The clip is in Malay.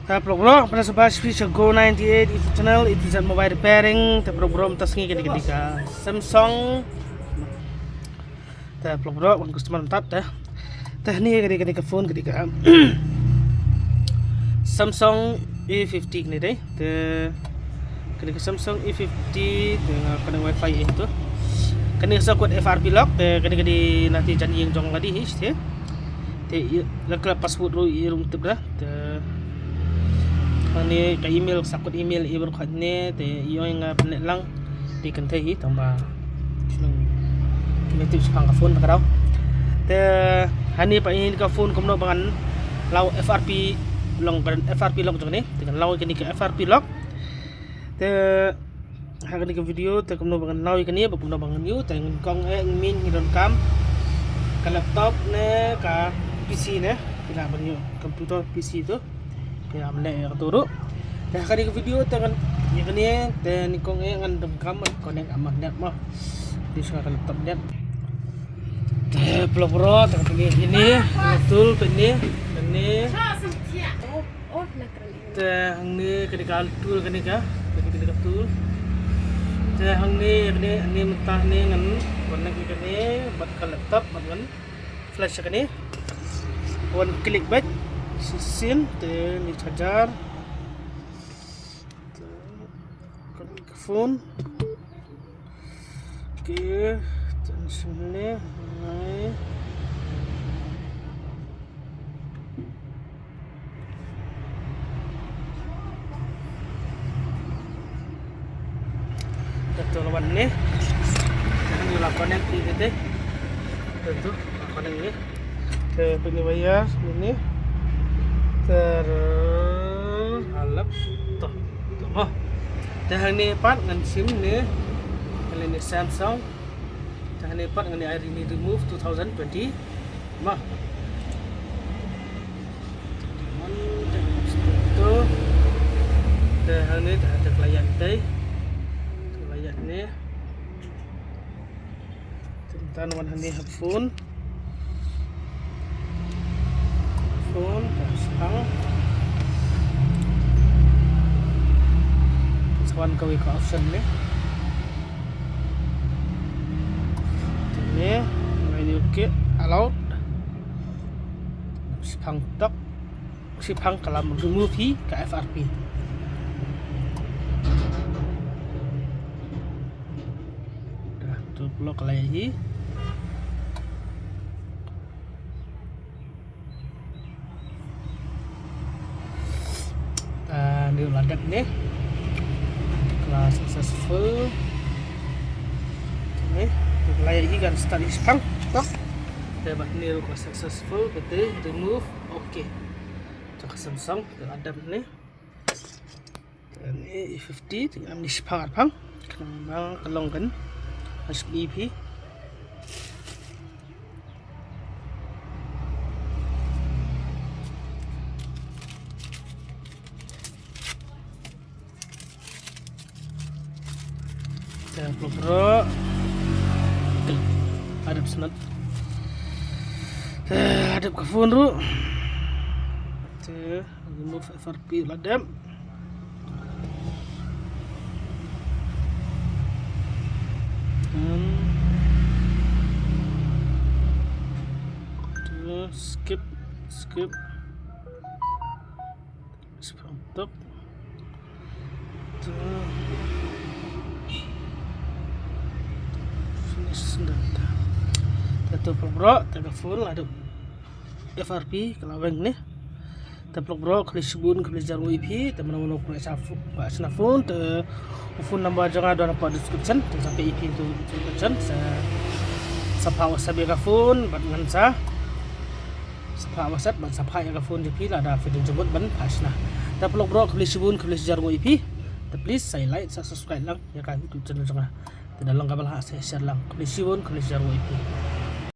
Program pada sebuah speech Go 98 itu channel itu zat mobile repairing program tasngi ketika Samsung program customer tap ni ketika phone ketika Samsung E50 ni deh ketika Samsung E50 dengan kena wifi itu kena sakut FRP lock ketika di nanti janji yang jong tadi te lekla password ru irum tebra ni ka email sakut email iber khatne te yung penet lang di kente hi tamba chung kimetu sepang ka phone ka daw te hani pa ini ka phone kumno bangan law FRP long ban FRP lock jong ni dengan law kini ka FRP lock te hagani ka video te kumno bangan law kini ba kumno bangan yu te kong min hidon kam ka laptop ne ka PC ne bila banyo komputer PC tu kaya amle ya turu dah kali video tangan ni kani dan kong ngan dum kaman connect amah net mah di sekarang laptop net pelopro tak pilih ini betul ini hang ni ketika tool ketika tool hang ni mentah ni ngan connect kani buat ke laptop ngan flash kani one click back SIM dan ni charger phone oke dan sini naik betul lawan ni jangan dilakukan nanti deh tentu lakukan ini ke penyewa ini terhalap toh oh dah ni part dengan SIM ni kali ni Samsung dah ni part dengan air ini remove 2020 mah tu dah ni dah ada klien teh klien ni tentang wan ni phone sekarang sekarang kau ke option ni menu ke allowed sipang tak sipang kalau remove ke FRP dah tu blok lagi ni ladak ni kelas successful ni layar ini kan start ispang tak dapat ni kelas successful betul remove oke cak Samsung ladak ni ni 50 tinggal ni ispang apang kena kelong kan HBP dan pro hadap senat hadap ke phone ru remove FRP ladam skip stop Tatu bro, telepon ada FRP kalau bank ni. Tapi bro, kalau sebut kalau jarum IP, teman teman nak safu, pasna phone, phone number jangan ada nampak description, sampai IP itu description. Sapa WhatsApp ya phone, dengan sah. Sapa WhatsApp, ban sapa ya phone JP lah ada video jemput ban pasna. Tapi bro, kalau sebut kalau jarum IP, please saya like, saya subscribe lang ya kan YouTube channel jangan. Tidak lang kabel saya share lang. Kalau sebut kalau jarum IP.